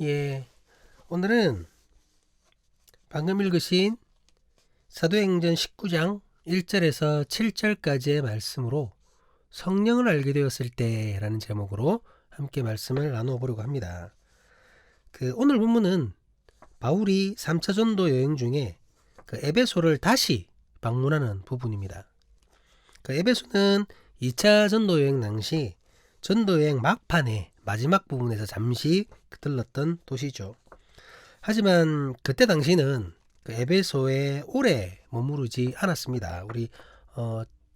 예, 오늘은 방금 읽으신 사도행전 19장 1절에서 7절까지의 말씀으로 성령을 알게 되었을 때라는 제목으로 함께 말씀을 나눠보려고 합니다. 오늘 본문은 바울이 3차 전도 여행 중에 에베소를 다시 방문하는 부분입니다. 에베소는 2차 전도 여행 당시 전도 여행 막판에 마지막 부분에서 잠시 들렀던 도시죠. 하지만 그때 당시는 에베소에 오래 머무르지 않았습니다. 우리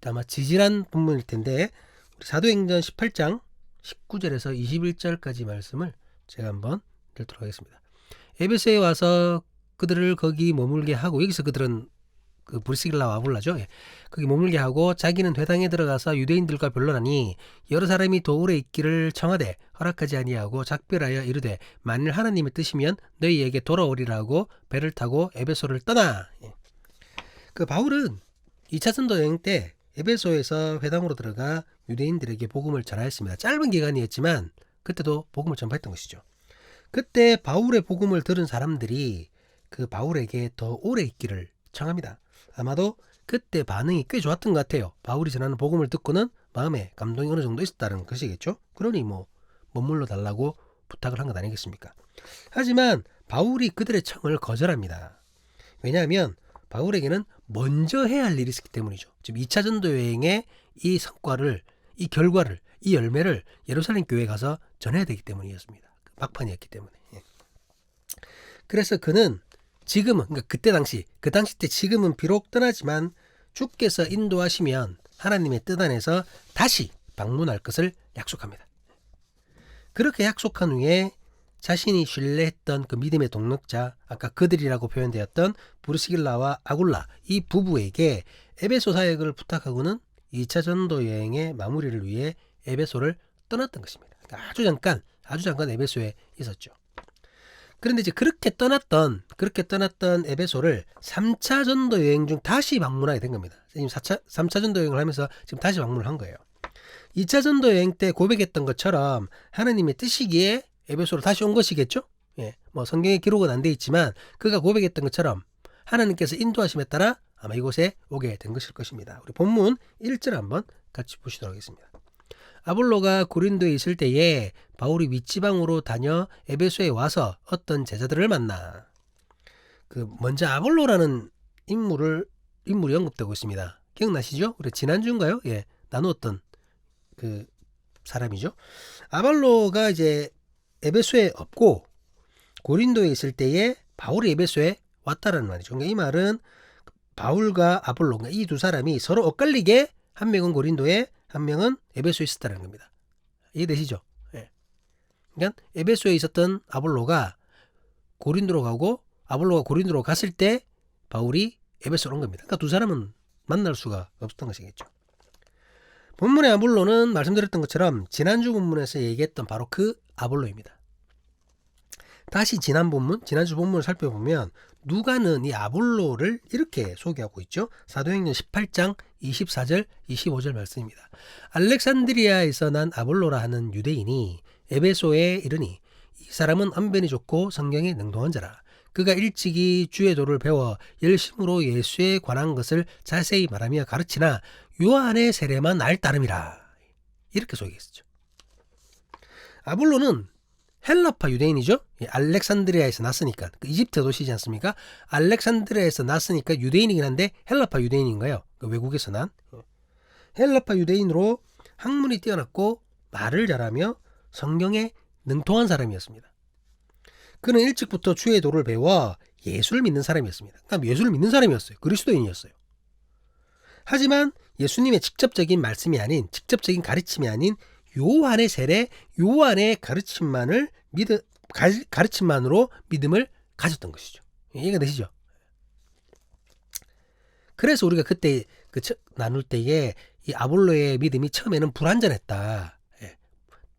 아마 지지난 본문일 텐데 우리 사도행전 18장 19절에서 21절까지 말씀을 제가 한번 읽도록 하겠습니다. 에베소에 와서 그들을 거기 머물게 하고, 여기서 그들은 브리스길라와 아굴라죠. 거기 머물게 하고 자기는 회당에 들어가서 유대인들과 변론하니 여러 사람이 더 오래 있기를 청하되 허락하지 아니하고 작별하여 이르되 만일 하나님의 뜻이면 너희에게 돌아오리라 하고 배를 타고 에베소를 떠나. 바울은 2차 전도 여행 때 에베소에서 회당으로 들어가 유대인들에게 복음을 전하였습니다. 짧은 기간이었지만 그때도 복음을 전파했던 것이죠. 그때 바울의 복음을 들은 사람들이 바울에게 더 오래 있기를 청합니다. 아마도 그때 반응이 꽤 좋았던 것 같아요. 바울이 전하는 복음을 듣고는 마음에 감동이 어느 정도 있었다는 것이겠죠. 그러니 머물러 달라고 부탁을 한 것 아니겠습니까? 하지만 바울이 그들의 청을 거절합니다. 왜냐하면 바울에게는 먼저 해야 할 일이 있었기 때문이죠. 지금 2차 전도 여행의 이 성과를, 이 결과를, 이 열매를 예루살렘 교회에 가서 전해야 되기 때문이었습니다. 막판이었기 때문에. 그래서 그는 지금은, 그때 당시 때 지금은 비록 떠나지만 주께서 인도하시면 하나님의 뜻 안에서 다시 방문할 것을 약속합니다. 그렇게 약속한 후에 자신이 신뢰했던 믿음의 동력자, 아까 그들이라고 표현되었던 브리스길라와 아굴라, 이 부부에게 에베소 사역을 부탁하고는 2차 전도 여행의 마무리를 위해 에베소를 떠났던 것입니다. 아주 잠깐 에베소에 있었죠. 그런데 이제 그렇게 떠났던 에베소를 3차 전도 여행 중 다시 방문하게 된 겁니다. 지금 3차 전도 여행을 하면서 지금 다시 방문을 한 거예요. 2차 전도 여행 때 고백했던 것처럼 하나님의 뜻이기에 에베소로 다시 온 것이겠죠? 성경에 기록은 안 돼 있지만 그가 고백했던 것처럼 하나님께서 인도하심에 따라 아마 이곳에 오게 된 것일 것입니다. 우리 본문 1절 한번 같이 보시도록 하겠습니다. 아볼로가 고린도에 있을 때에 바울이 윗지방으로 다녀 에베소에 와서 어떤 제자들을 만나. 먼저 아볼로라는 인물이 언급되고 있습니다. 기억나시죠? 우리 지난주인가요? 나누었던 사람이죠. 아볼로가 이제 에베소에 없고 고린도에 있을 때에 바울이 에베소에 왔다라는 말이죠. 그러니까 이 말은 바울과 아볼로, 이 두 사람이 서로 엇갈리게 한 명은 고린도에, 한 명은 에베소에 있었다는 겁니다. 이해되시죠? 그러니까 에베소에 있었던 아볼로가 고린도로 가고 아볼로가 고린도로 갔을 때 바울이 에베소로 온 겁니다. 그러니까 두 사람은 만날 수가 없었던 것이겠죠. 본문의 아볼로는 말씀드렸던 것처럼 지난주 본문에서 얘기했던 바로 그 아볼로입니다. 다시 지난주 본문을 살펴보면 누가는 이 아볼로를 이렇게 소개하고 있죠. 사도행전 18장 24절 25절 말씀입니다. 알렉산드리아에서 난 아볼로라 하는 유대인이 에베소에 이르니 이 사람은 언변이 좋고 성경에 능동한 자라. 그가 일찍이 주의 도를 배워 열심으로 예수에 관한 것을 자세히 말하며 가르치나 요한의 세례만 알 따름이라. 이렇게 소개했죠. 아볼로는 헬라파 유대인이죠. 알렉산드리아에서 났으니까. 이집트 도시지 않습니까? 알렉산드리아에서 났으니까 유대인이긴 한데 헬라파 유대인인 거예요. 외국에서 난. 헬라파 유대인으로 학문이 뛰어났고 말을 잘하며 성경에 능통한 사람이었습니다. 그는 일찍부터 주의 도를 배워 예수를 믿는 사람이었습니다. 그러니까 예수를 믿는 사람이었어요. 그리스도인이었어요. 하지만 예수님의 직접적인 말씀이 아닌, 직접적인 가르침이 아닌 요한의 세례, 요한의 가르침만으로 믿음을 가졌던 것이죠. 이해가 되시죠? 그래서 우리가 그때 나눌 때에 이 아볼로의 믿음이 처음에는 불완전했다.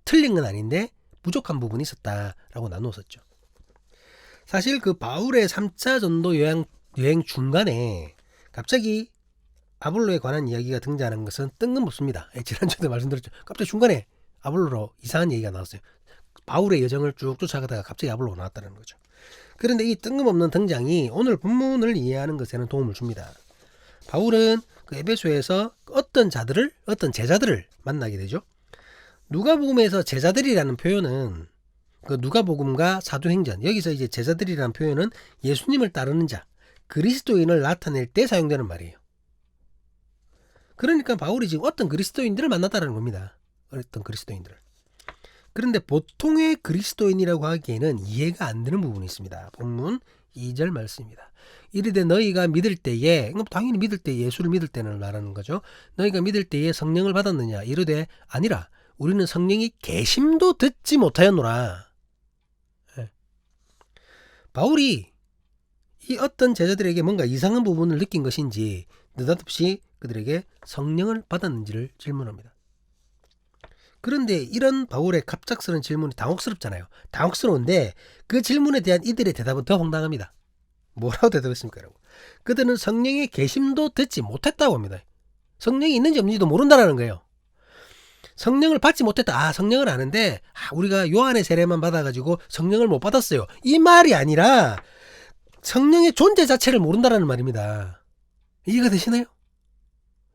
틀린 건 아닌데 부족한 부분이 있었다라고 나누었었죠. 사실 바울의 3차 전도 여행 중간에 갑자기 아볼로에 관한 이야기가 등장하는 것은 뜬금없습니다. 지난주에도 말씀드렸죠. 갑자기 중간에 아볼로로 이상한 얘기가 나왔어요. 바울의 여정을 쭉 쫓아가다가 갑자기 아볼로가 나왔다는 거죠. 그런데 이 뜬금없는 등장이 오늘 본문을 이해하는 것에는 도움을 줍니다. 바울은 그 에베소에서 어떤 제자들을 만나게 되죠. 누가복음에서 제자들이라는 표현은 그 누가복음과 사도행전, 여기서 이제 제자들이라는 표현은 예수님을 따르는 자, 그리스도인을 나타낼 때 사용되는 말이에요. 그러니까 바울이 지금 어떤 그리스도인들을 만났다는 겁니다. 어떤 그리스도인들을. 그런데 보통의 그리스도인이라고 하기에는 이해가 안 되는 부분이 있습니다. 본문 2절 말씀입니다. 이르되 너희가 믿을 때에, 당연히 믿을 때, 예수를 믿을 때는 말하는 거죠. 너희가 믿을 때에 성령을 받았느냐? 이르되 아니라 우리는 성령이 계심도 듣지 못하였노라. 바울이 이 어떤 제자들에게 뭔가 이상한 부분을 느낀 것인지 느닷없이 그들에게 성령을 받았는지를 질문합니다. 그런데 이런 바울의 갑작스러운 질문이 당혹스럽잖아요. 당혹스러운데 그 질문에 대한 이들의 대답은 더 황당합니다. 뭐라고 대답했습니까? 여러분? 그들은 성령의 계심도 듣지 못했다고 합니다. 성령이 있는지 없는지도 모른다는 거예요. 성령을 받지 못했다. 성령을 아는데 우리가 요한의 세례만 받아가지고 성령을 못 받았어요. 이 말이 아니라 성령의 존재 자체를 모른다는 말입니다. 이해가 되시나요?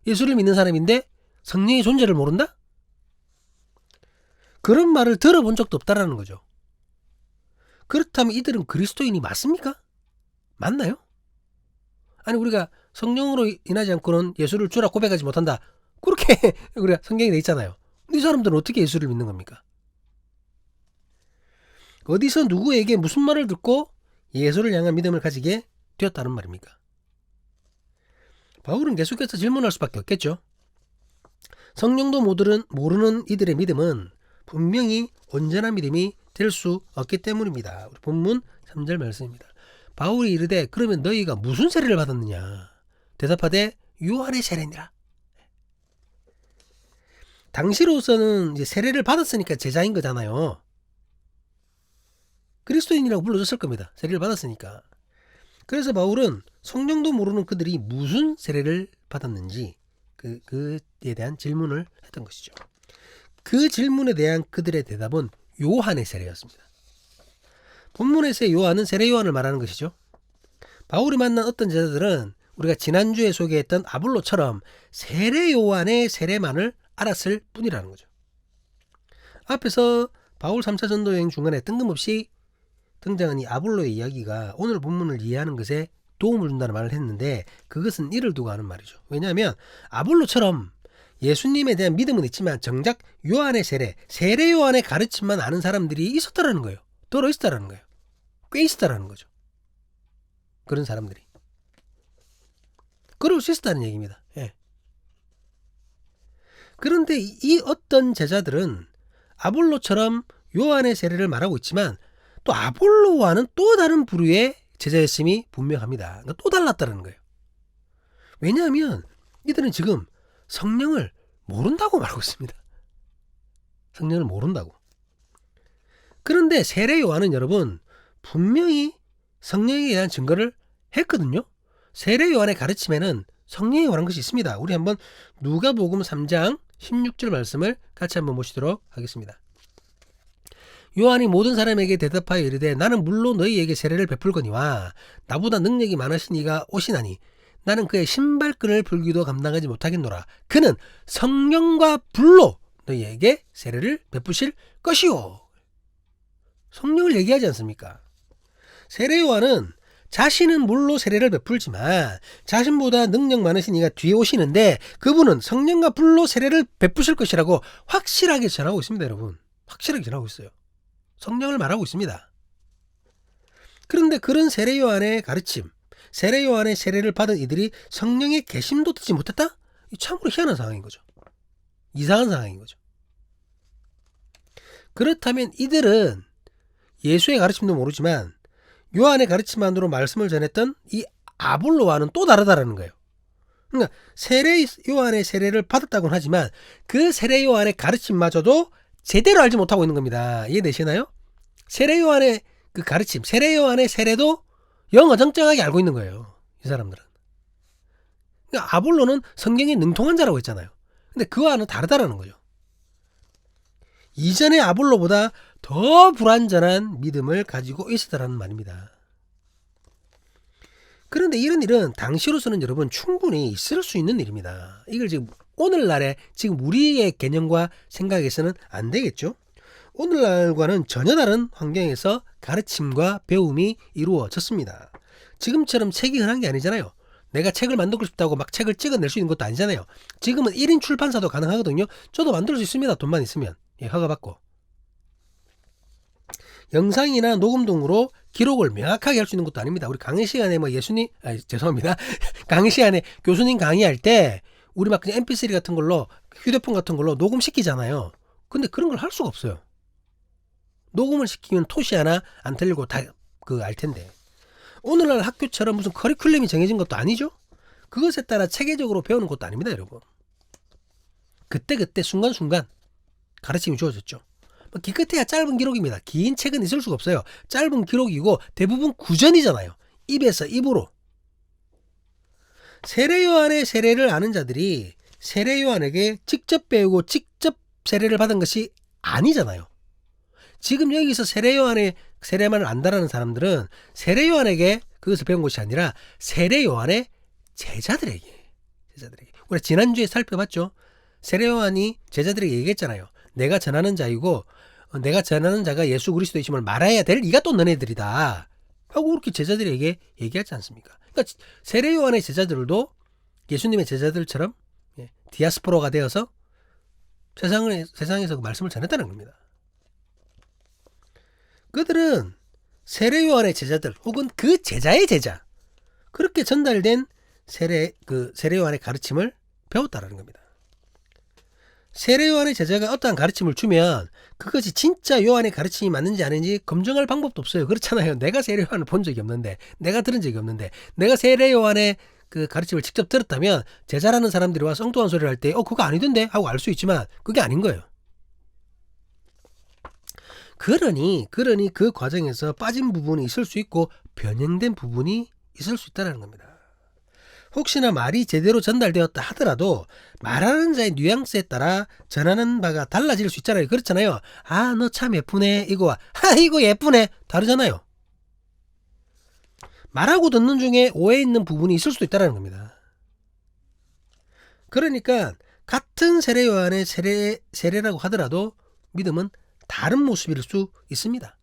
예수를 믿는 사람인데 성령의 존재를 모른다? 그런 말을 들어본 적도 없다라는 거죠. 그렇다면 이들은 그리스도인이 맞습니까? 맞나요? 아니 우리가 성령으로 인하지 않고는 예수를 주라 고백하지 못한다. 그렇게 우리가 성경에 돼 있잖아요. 이 사람들은 어떻게 예수를 믿는 겁니까? 어디서 누구에게 무슨 말을 듣고 예수를 향한 믿음을 가지게 되었다는 말입니까? 바울은 계속해서 질문할 수밖에 없겠죠. 성령도 모르는 이들의 믿음은 분명히 온전한 믿음이 될 수 없기 때문입니다. 우리 본문 3절 말씀입니다. 바울이 이르되 그러면 너희가 무슨 세례를 받았느냐? 대답하되 요한의 세례니라. 당시로서는 이제 세례를 받았으니까 제자인 거잖아요. 그리스도인이라고 불러줬을 겁니다. 세례를 받았으니까. 그래서 바울은 성령도 모르는 그들이 무슨 세례를 받았는지 그에 대한 질문을 했던 것이죠. 그 질문에 대한 그들의 대답은 요한의 세례였습니다. 본문에서의 요한은 세례 요한을 말하는 것이죠. 바울이 만난 어떤 제자들은 우리가 지난주에 소개했던 아볼로처럼 세례 요한의 세례만을 알았을 뿐이라는 거죠. 앞에서 바울 3차 전도 여행 중간에 뜬금없이 등장한 이 아볼로의 이야기가 오늘 본문을 이해하는 것에 도움을 준다는 말을 했는데 그것은 이를 두고 하는 말이죠. 왜냐하면 아볼로처럼 예수님에 대한 믿음은 있지만 정작 요한의 세례 요한의 가르침만 아는 사람들이 있었다라는 거예요. 들어 있었다라는 거예요. 꽤 있었다라는 거죠. 그런 사람들이. 그럴 수 있었다는 얘기입니다. 예. 그런데 이 어떤 제자들은 아볼로처럼 요한의 세례를 말하고 있지만 또 아볼로와는 또 다른 부류의 제자였음이 분명합니다. 그러니까 또 달랐다는 거예요. 왜냐하면 이들은 지금 성령을 모른다고 말하고 있습니다. 성령을 모른다고. 그런데 세례 요한은 여러분 분명히 성령에 대한 증거를 했거든요. 세례 요한의 가르침에는 성령에 관한 것이 있습니다. 우리 한번 누가복음 3장 16절 말씀을 같이 한번 보시도록 하겠습니다. 요한이 모든 사람에게 대답하여 이르되 나는 물로 너희에게 세례를 베풀거니와 나보다 능력이 많으신 이가 오시나니 나는 그의 신발끈을 풀기도 감당하지 못하겠노라. 그는 성령과 불로 너희에게 세례를 베푸실 것이요. 성령을 얘기하지 않습니까? 세례 요한은 자신은 물로 세례를 베풀지만 자신보다 능력 많으신 이가 뒤에 오시는데 그분은 성령과 불로 세례를 베푸실 것이라고 확실하게 전하고 있습니다. 여러분. 확실하게 전하고 있어요. 성령을 말하고 있습니다. 그런데 그런 세례 요한의 가르침, 세례 요한의 세례를 받은 이들이 성령의 계심도 듣지 못했다? 참으로 희한한 상황인 거죠. 이상한 상황인 거죠. 그렇다면 이들은 예수의 가르침도 모르지만 요한의 가르침만으로 말씀을 전했던 이 아볼로와는 또 다르다라는 거예요. 그러니까 세례 요한의 세례를 받았다고는 하지만 그 세례 요한의 가르침마저도 제대로 알지 못하고 있는 겁니다. 이해되시나요? 세례 요한의 그 가르침, 세례 요한의 세례도 영어정정하게 알고 있는 거예요. 이 사람들은. 그러니까 아볼로는 성경에 능통한 자라고 했잖아요. 근데 그와는 다르다라는 거죠. 이전의 아볼로보다 더 불완전한 믿음을 가지고 있었다라는 말입니다. 그런데 이런 일은 당시로서는 여러분 충분히 있을 수 있는 일입니다. 이걸 지금 오늘날에 지금 우리의 개념과 생각에서는 안 되겠죠. 오늘날과는 전혀 다른 환경에서 가르침과 배움이 이루어졌습니다. 지금처럼 책이 흔한 게 아니잖아요. 내가 책을 만들고 싶다고 막 책을 찍어낼 수 있는 것도 아니잖아요. 지금은 1인 출판사도 가능하거든요. 저도 만들 수 있습니다. 돈만 있으면. 허가받고. 영상이나 녹음 등으로 기록을 명확하게 할 수 있는 것도 아닙니다. 우리 강의 시간에 죄송합니다. 강의 시간에 교수님 강의할 때 우리 막 그냥 mp3 같은 걸로 휴대폰 같은 걸로 녹음시키잖아요. 근데 그런 걸 할 수가 없어요. 녹음을 시키면 토시 하나 안 틀리고 다 알 텐데. 오늘날 학교처럼 무슨 커리큘럼이 정해진 것도 아니죠. 그것에 따라 체계적으로 배우는 것도 아닙니다, 여러분. 그때그때 순간순간 가르침이 주어졌죠. 기껏해야 짧은 기록입니다. 긴 책은 있을 수가 없어요. 짧은 기록이고 대부분 구전이잖아요. 입에서 입으로. 세례 요한의 세례를 아는 자들이 세례 요한에게 직접 배우고 직접 세례를 받은 것이 아니잖아요. 지금 여기서 세례 요한의 세례만을 안다라는 사람들은 세례 요한에게 그것을 배운 것이 아니라 세례 요한의 제자들에게. 우리가 지난주에 살펴봤죠. 세례 요한이 제자들에게 얘기했잖아요. 내가 전하는 자이고 내가 전하는 자가 예수 그리스도이심을 말해야 될 이가 또 너네들이다 하고 그렇게 제자들에게 얘기하지 않습니까? 그러니까 세례 요한의 제자들도 예수님의 제자들처럼 디아스포라가 되어서 세상에서 그 말씀을 전했다는 겁니다. 그들은 세례 요한의 제자들 혹은 그 제자의 제자 그렇게 전달된 세례 요한의 가르침을 배웠다라는 겁니다. 세례 요한의 제자가 어떠한 가르침을 주면 그것이 진짜 요한의 가르침이 맞는지 아닌지 검증할 방법도 없어요. 그렇잖아요. 내가 세례 요한을 본 적이 없는데, 내가 들은 적이 없는데, 내가 세례 요한의 그 가르침을 직접 들었다면 제자라는 사람들이 와서 엉뚱한 소리를 할 때 그거 아니던데 하고 알 수 있지만 그게 아닌 거예요. 그러니 그 과정에서 빠진 부분이 있을 수 있고 변형된 부분이 있을 수 있다는 겁니다. 혹시나 말이 제대로 전달되었다 하더라도 말하는 자의 뉘앙스에 따라 전하는 바가 달라질 수 있잖아요. 그렇잖아요. 아, 너 참 예쁘네. 이거와 이거 예쁘네. 다르잖아요. 말하고 듣는 중에 오해 있는 부분이 있을 수도 있다는 겁니다. 그러니까 같은 세례 요한의 세례라고 하더라도 믿음은 다른 모습일 수 있습니다.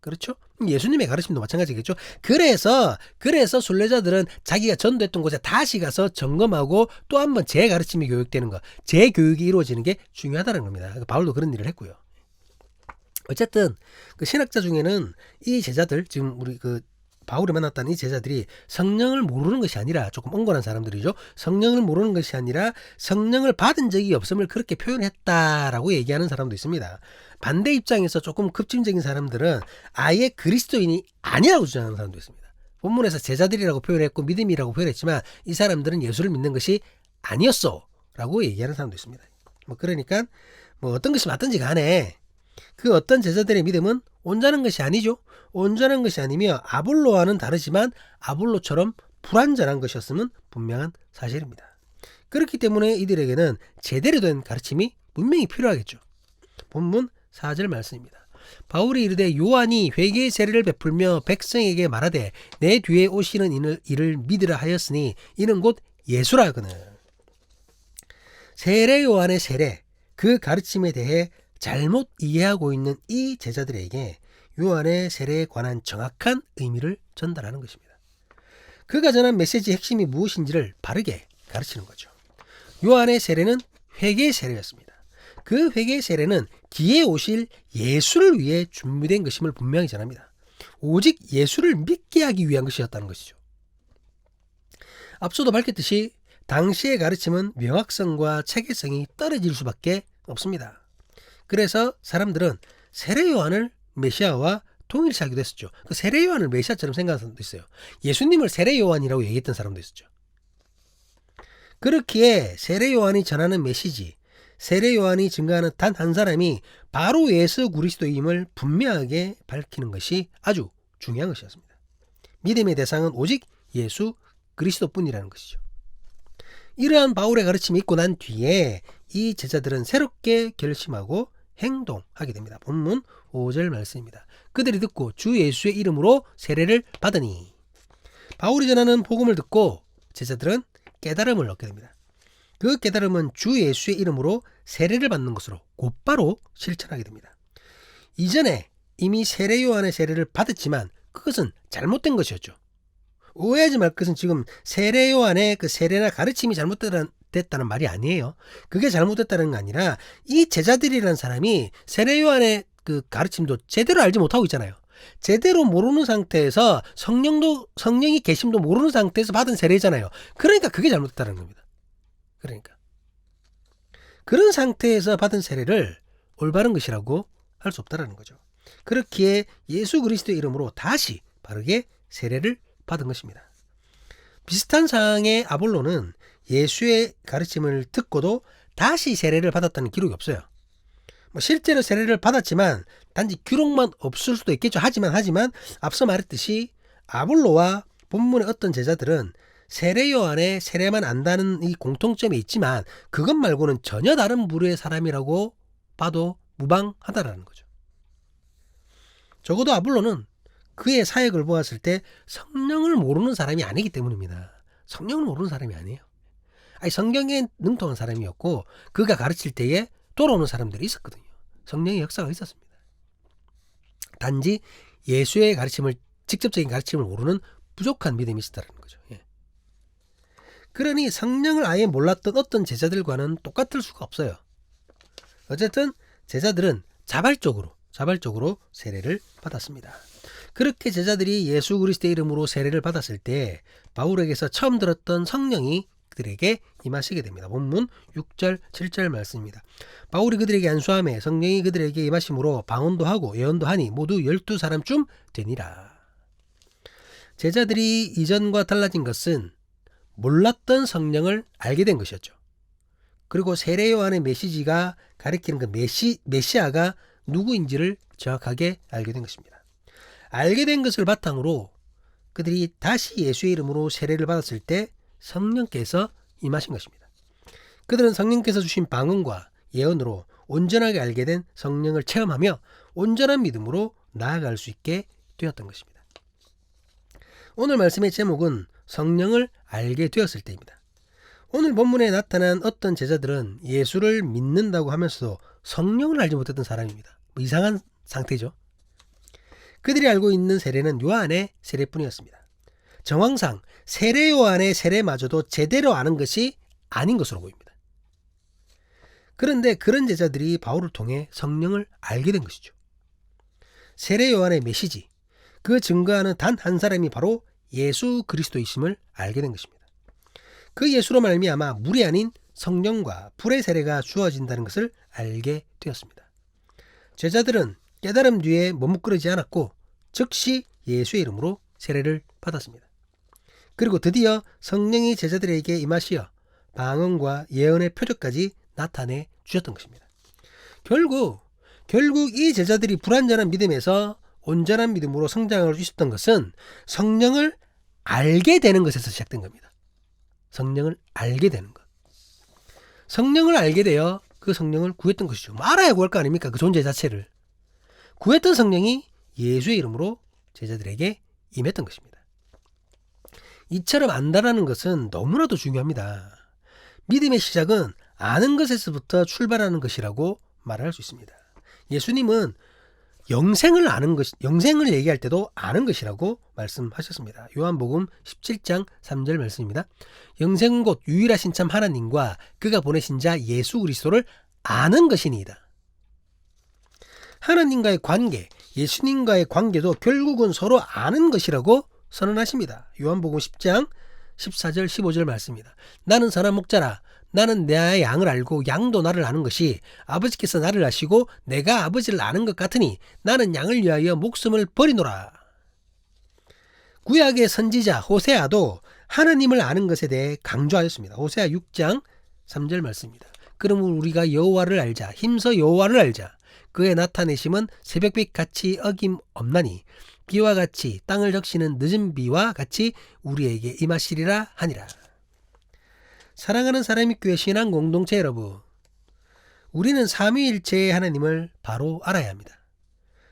그렇죠? 예수님의 가르침도 마찬가지겠죠. 그래서 순례자들은 자기가 전도했던 곳에 다시 가서 점검하고 또 한번 재가르침이 교육되는 거, 재교육이 이루어지는 게 중요하다는 겁니다. 바울도 그런 일을 했고요. 어쨌든 그 신학자 중에는 이 제자들, 지금 우리 바울이 만났다는 이 제자들이 성령을 모르는 것이 아니라, 조금 엉건한 사람들이죠. 성령을 모르는 것이 아니라 성령을 받은 적이 없음을 그렇게 표현했다라고 얘기하는 사람도 있습니다. 반대 입장에서 조금 급진적인 사람들은 아예 그리스도인이 아니라고 주장하는 사람도 있습니다. 본문에서 제자들이라고 표현했고 믿음이라고 표현했지만 이 사람들은 예수를 믿는 것이 아니었어 라고 얘기하는 사람도 있습니다. 그러니까 어떤 것이 맞든지 간에 그 어떤 제자들의 믿음은 온전한 것이 아니죠. 온전한 것이 아니며 아볼로와는 다르지만 아볼로처럼 불완전한 것이었음은 분명한 사실입니다. 그렇기 때문에 이들에게는 제대로 된 가르침이 분명히 필요하겠죠. 본문 4절 말씀입니다. 바울이 이르되 요한이 회개의 세례를 베풀며 백성에게 말하되 내 뒤에 오시는 이를 믿으라 하였으니 이는 곧 예수라 하거늘. 세례 요한의 세례, 그 가르침에 대해 잘못 이해하고 있는 이 제자들에게 요한의 세례에 관한 정확한 의미를 전달하는 것입니다. 그가 전한 메시지의 핵심이 무엇인지를 바르게 가르치는 거죠. 요한의 세례는 회개의 세례였습니다. 그 회개의 세례는 뒤에 오실 예수를 위해 준비된 것임을 분명히 전합니다. 오직 예수를 믿게 하기 위한 것이었다는 것이죠. 앞서도 밝혔듯이 당시의 가르침은 명확성과 체계성이 떨어질 수밖에 없습니다. 그래서 사람들은 세례 요한을 메시아와 동일시하기도 했었죠. 그 세례 요한을 메시아처럼 생각하는 사람도 있어요. 예수님을 세례 요한이라고 얘기했던 사람도 있었죠. 그렇기에 세례 요한이 전하는 메시지, 세례 요한이 증거하는 단 한 사람이 바로 예수 그리스도임을 분명하게 밝히는 것이 아주 중요한 것이었습니다. 믿음의 대상은 오직 예수 그리스도뿐이라는 것이죠. 이러한 바울의 가르침이 있고 난 뒤에 이 제자들은 새롭게 결심하고 행동하게 됩니다. 본문 5절 말씀입니다. 그들이 듣고 주 예수의 이름으로 세례를 받으니. 바울이 전하는 복음을 듣고 제자들은 깨달음을 얻게 됩니다. 그 깨달음은 주 예수의 이름으로 세례를 받는 것으로 곧바로 실천하게 됩니다. 이전에 이미 세례 요한의 세례를 받았지만 그것은 잘못된 것이었죠. 오해하지 말 것은 지금 세례 요한의 그 세례나 가르침이 잘못됐다는 말이 아니에요. 그게 잘못됐다는 게 아니라 이 제자들이라는 사람이 세례 요한의 그 가르침도 제대로 알지 못하고 있잖아요. 제대로 모르는 상태에서 성령이 계심도 모르는 상태에서 받은 세례잖아요. 그러니까 그게 잘못됐다는 겁니다. 그러니까 그런 상태에서 받은 세례를 올바른 것이라고 할 수 없다라는 거죠. 그렇기에 예수 그리스도의 이름으로 다시 바르게 세례를 받은 것입니다. 비슷한 상황의 아볼로는 예수의 가르침을 듣고도 다시 세례를 받았다는 기록이 없어요. 실제로 세례를 받았지만 단지 기록만 없을 수도 있겠죠. 하지만 앞서 말했듯이 아볼로와 본문의 어떤 제자들은 세례 요한의 세례만 안다는 이 공통점이 있지만 그것 말고는 전혀 다른 부류의 사람이라고 봐도 무방하다라는 거죠. 적어도 아볼로는 그의 사역을 보았을 때 성령을 모르는 사람이 아니기 때문입니다. 성령을 모르는 사람이 아니에요. 성경에 능통한 사람이었고 그가 가르칠 때에 돌아오는 사람들이 있었거든요. 성령의 역사가 있었습니다. 단지 예수의 가르침을, 직접적인 가르침을 모르는 부족한 믿음이 있었다는 거죠. 그러니 성령을 아예 몰랐던 어떤 제자들과는 똑같을 수가 없어요. 어쨌든 제자들은 자발적으로 세례를 받았습니다. 그렇게 제자들이 예수 그리스도의 이름으로 세례를 받았을 때 바울에게서 처음 들었던 성령이 그들에게 임하시게 됩니다. 본문 6절 7절 말씀입니다. 바울이 그들에게 안수하매 성령이 그들에게 임하심으로 방언도 하고 예언도 하니 모두 12사람쯤 되니라. 제자들이 이전과 달라진 것은 몰랐던 성령을 알게 된 것이었죠. 그리고 세례 요한의 메시지가 가리키는 그 메시아가 누구인지를 정확하게 알게 된 것입니다. 알게 된 것을 바탕으로 그들이 다시 예수의 이름으로 세례를 받았을 때 성령께서 임하신 것입니다. 그들은 성령께서 주신 방언과 예언으로 온전하게 알게 된 성령을 체험하며 온전한 믿음으로 나아갈 수 있게 되었던 것입니다. 오늘 말씀의 제목은 성령을 알게 되었을 때입니다. 오늘 본문에 나타난 어떤 제자들은 예수를 믿는다고 하면서도 성령을 알지 못했던 사람입니다. 이상한 상태죠. 그들이 알고 있는 세례는 요한의 세례뿐이었습니다. 정황상 세례 요한의 세례마저도 제대로 아는 것이 아닌 것으로 보입니다. 그런데 그런 제자들이 바울을 통해 성령을 알게 된 것이죠. 세례 요한의 메시지, 그 증거하는 단 한 사람이 바로 예수 그리스도이심을 알게 된 것입니다. 그 예수로 말미암아 물이 아닌 성령과 불의 세례가 주어진다는 것을 알게 되었습니다. 제자들은 깨달음 뒤에 머뭇거리지 않았고 즉시 예수의 이름으로 세례를 받았습니다. 그리고 드디어 성령이 제자들에게 임하시어 방언과 예언의 표적까지 나타내 주셨던 것입니다. 결국 이 제자들이 불완전한 믿음에서 온전한 믿음으로 성장할 수 있었던 것은 성령을 알게 되는 것에서 시작된 겁니다. 성령을 알게 되는 것. 성령을 알게 되어 그 성령을 구했던 것이죠. 알아야 구할 거 아닙니까? 그 존재 자체를. 구했던 성령이 예수의 이름으로 제자들에게 임했던 것입니다. 이처럼 안다라는 것은 너무나도 중요합니다. 믿음의 시작은 아는 것에서부터 출발하는 것이라고 말할 수 있습니다. 예수님은 영생을 얘기할 때도 아는 것이라고 말씀하셨습니다. 요한복음 17장 3절 말씀입니다. 영생은 곧 유일하신 참 하나님과 그가 보내신 자 예수 그리스도를 아는 것이니이다. 하나님과의 관계, 예수님과의 관계도 결국은 서로 아는 것이라고 선언하십니다. 요한복음 10장 14절 15절 말씀입니다. 나는 선한 목자라. 나는 내 양을 알고 양도 나를 아는 것이 아버지께서 나를 아시고 내가 아버지를 아는 것 같으니 나는 양을 위하여 목숨을 버리노라. 구약의 선지자 호세아도 하나님을 아는 것에 대해 강조하였습니다. 호세아 6장 3절 말씀입니다. 그러므로 우리가 여호와를 알자. 힘써 여호와를 알자. 그의 나타내심은 새벽빛 같이 어김없나니 비와 같이 땅을 적시는 늦은 비와 같이 우리에게 임하시리라 하니라. 사랑하는 사람의 교회 신앙 공동체 여러분, 우리는 삼위일체의 하나님을 바로 알아야 합니다.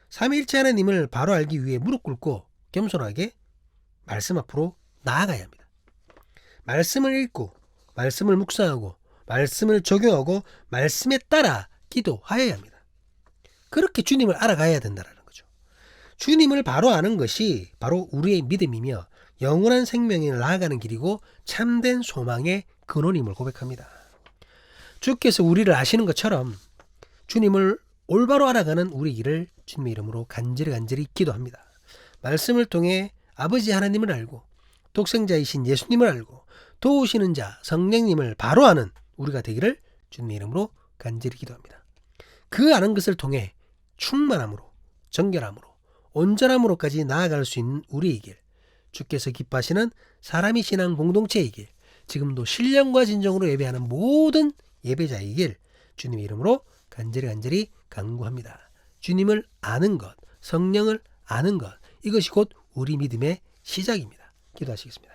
삼위일체 하나님을 바로 알기 위해 무릎 꿇고 겸손하게 말씀 앞으로 나아가야 합니다. 말씀을 읽고 말씀을 묵상하고 말씀을 적용하고 말씀에 따라 기도하여야 합니다. 그렇게 주님을 알아가야 된다는 거죠. 주님을 바로 아는 것이 바로 우리의 믿음이며 영원한 생명에 나아가는 길이고 참된 소망의 근원임을 고백합니다. 주께서 우리를 아시는 것처럼 주님을 올바로 알아가는 우리 길을 주님의 이름으로 간절히 기도합니다. 말씀을 통해 아버지 하나님을 알고 독생자이신 예수님을 알고 도우시는 자 성령님을 바로 아는 우리가 되기를 주님의 이름으로 간절히 기도합니다. 그 아는 것을 통해 충만함으로 정결함으로 온전함으로까지 나아갈 수 있는 우리의 길, 주께서 기뻐하시는 사람이 신앙 공동체의 길, 지금도 신령과 진정으로 예배하는 모든 예배자의 길, 주님의 이름으로 간절히 간구합니다. 주님을 아는 것, 성령을 아는 것, 이것이 곧 우리 믿음의 시작입니다. 기도하시겠습니다.